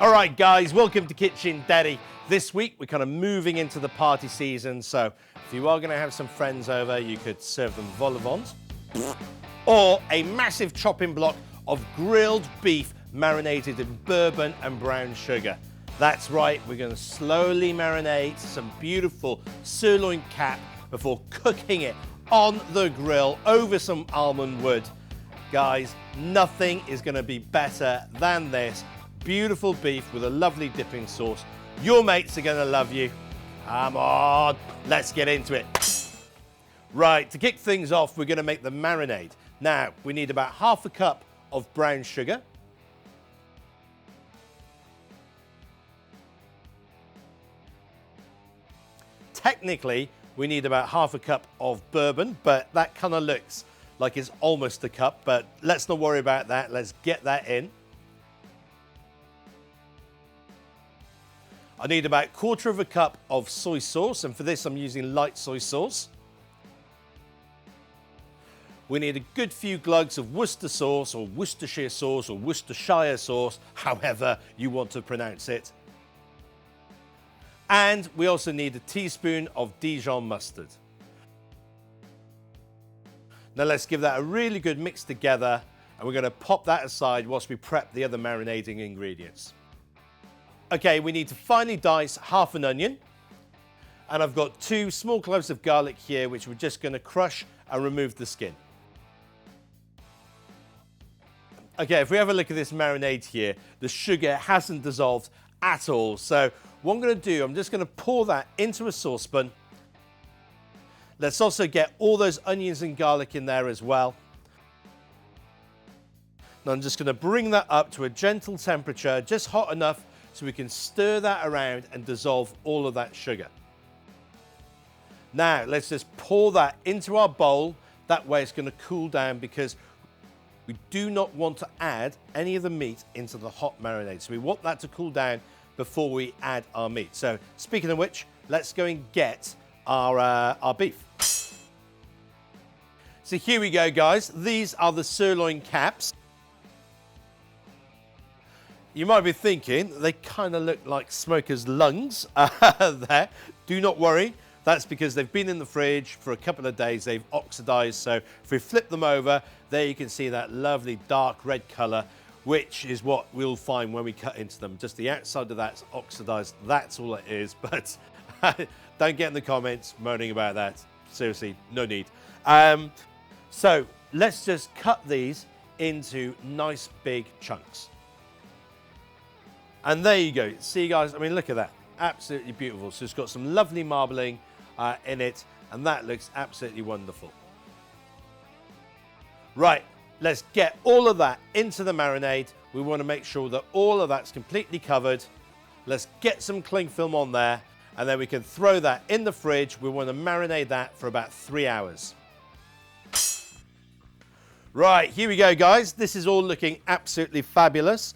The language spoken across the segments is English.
All right, guys, welcome to Kitchen Daddy. This week, we're kind of moving into the party season, so if you are going to have some friends over, you could serve them vol au vents or a massive chopping block of grilled beef marinated in bourbon and brown sugar. That's right, we're going to slowly marinate some beautiful sirloin cap before cooking it on the grill over some almond wood. Guys, nothing is going to be better than this. Beautiful beef with a lovely dipping sauce. Your mates are going to love you. Come on, let's get into it. Right, to kick things off, we're going to make the marinade. Now, we need about half a cup of brown sugar. Technically, we need about half a cup of bourbon, but that kind of looks like it's almost a cup, but let's not worry about that. Let's get that in. I need about 1/4 of a cup of soy sauce, and for this I'm using light soy sauce. We need a good few glugs of Worcester sauce or Worcestershire sauce or Worcestershire sauce, however you want to pronounce it. And we also need a teaspoon of Dijon mustard. Now let's give that a really good mix together, and we're going to pop that aside whilst we prep the other marinating ingredients. Okay, we need to finely dice half an onion, and I've got 2 small cloves of garlic here, which we're just going to crush and remove the skin. Okay, if we have a look at this marinade here, the sugar hasn't dissolved at all. So what I'm going to do, I'm just going to pour that into a saucepan. Let's also get all those onions and garlic in there as well. Now I'm just going to bring that up to a gentle temperature, just hot enough so we can stir that around and dissolve all of that sugar. Now let's just pour that into our bowl. That way it's going to cool down, because we do not want to add any of the meat into the hot marinade. So we want that to cool down before we add our meat. So speaking of which, let's go and get our beef. So here we go, guys. These are the sirloin caps. You might be thinking they kind of look like smoker's lungs there. Do not worry. That's because they've been in the fridge for a couple of days. They've oxidized. So if we flip them over, there you can see that lovely dark red color, which is what we'll find when we cut into them. Just the outside of that's oxidized. That's all it is. But don't get in the comments moaning about that. Seriously, no need. So let's just cut these into nice big chunks. And there you go. See, guys, I mean, look at that. Absolutely beautiful. So it's got some lovely marbling in it, and that looks absolutely wonderful. Right, let's get all of that into the marinade. We want to make sure that all of that's completely covered. Let's get some cling film on there, and then we can throw that in the fridge. We want to marinate that for about 3 hours. Right, here we go, guys. This is all looking absolutely fabulous.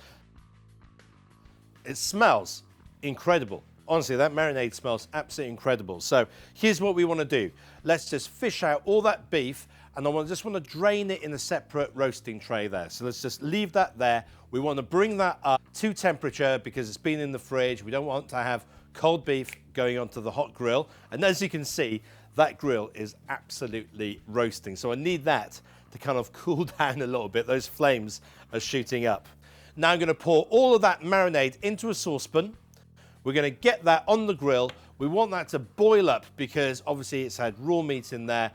It smells incredible. Honestly, that marinade smells absolutely incredible. So here's what we want to do. Let's just fish out all that beef, and I just want to drain it in a separate roasting tray there. So let's just leave that there. We want to bring that up to temperature because it's been in the fridge. We don't want to have cold beef going onto the hot grill. And as you can see, that grill is absolutely roasting. So I need that to kind of cool down a little bit. Those flames are shooting up. Now I'm going to pour all of that marinade into a saucepan. We're going to get that on the grill. We want that to boil up because obviously it's had raw meat in there.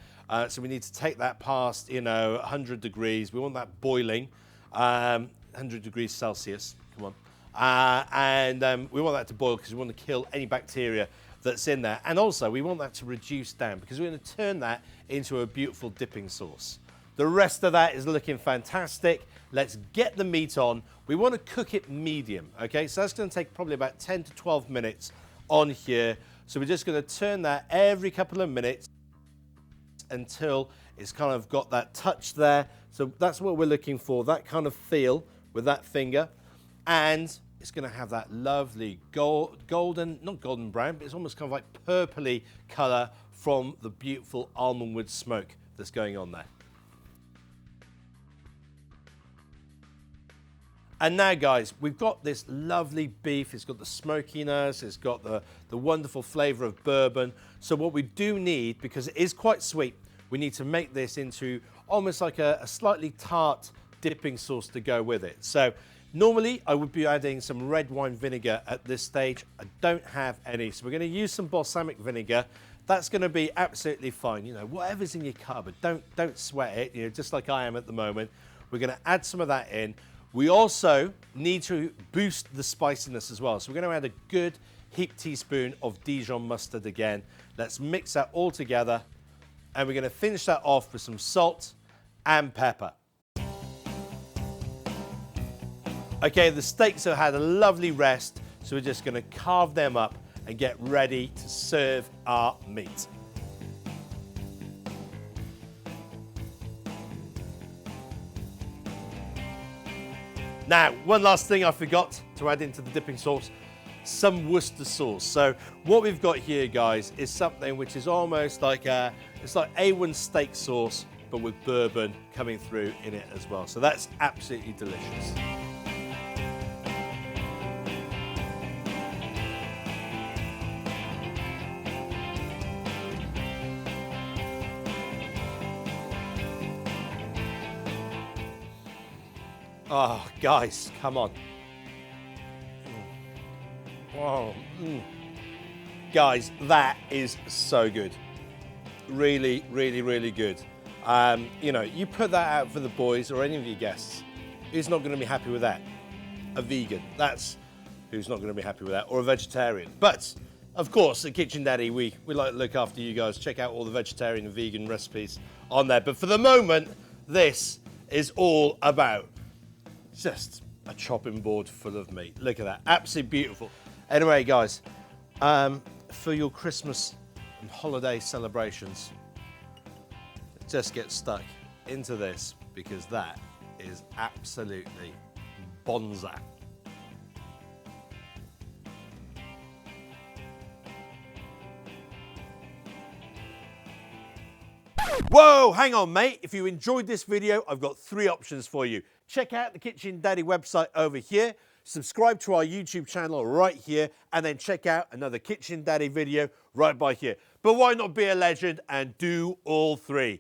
So we need to take that past, 100 degrees. We want that boiling, 100 degrees Celsius. Come on. And we want that to boil because we want to kill any bacteria that's in there. And also we want that to reduce down because we're going to turn that into a beautiful dipping sauce. The rest of that is looking fantastic. Let's get the meat on. We want to cook it medium, okay? So that's going to take probably about 10 to 12 minutes on here. So we're just going to turn that every couple of minutes until it's kind of got that touch there. So that's what we're looking for, that kind of feel with that finger. And it's going to have that lovely golden, not golden brown, but it's almost kind of like purpley color from the beautiful almond wood smoke that's going on there. And now, guys, we've got this lovely beef. It's got the smokiness. It's got the wonderful flavor of bourbon. So what we do need, because it is quite sweet, we need to make this into almost like a slightly tart dipping sauce to go with it. So normally I would be adding some red wine vinegar at this stage. I don't have any. So we're going to use some balsamic vinegar. That's going to be absolutely fine. You know, whatever's in your cupboard, don't sweat it, you know, just like I am at the moment. We're going to add some of that in. We also need to boost the spiciness as well. So we're going to add a good heaped teaspoon of Dijon mustard again. Let's mix that all together. And we're going to finish that off with some salt and pepper. Okay, the steaks have had a lovely rest. So we're just going to carve them up and get ready to serve our meat. Now, one last thing I forgot to add into the dipping sauce, some Worcester sauce. So what we've got here, guys, is something which is almost like it's like A1 steak sauce, but with bourbon coming through in it as well. So that's absolutely delicious. Oh, guys, come on. Oh, Guys, that is so good. Really, really, really good. You know, you put that out for the boys or any of your guests, who's not going to be happy with that? A vegan, that's who's not going to be happy with that, or a vegetarian. But, of course, at Kitchen Daddy, we like to look after you guys. Check out all the vegetarian and vegan recipes on there. But for the moment, this is all about just a chopping board full of meat. Look at that, absolutely beautiful. Anyway, guys, for your Christmas and holiday celebrations, just get stuck into this because that is absolutely bonza. Whoa, hang on, mate. If you enjoyed this video, I've got 3 options for you. Check out the Kitchen Daddy website over here, subscribe to our YouTube channel right here, and then check out another Kitchen Daddy video right by here. But why not be a legend and do all 3?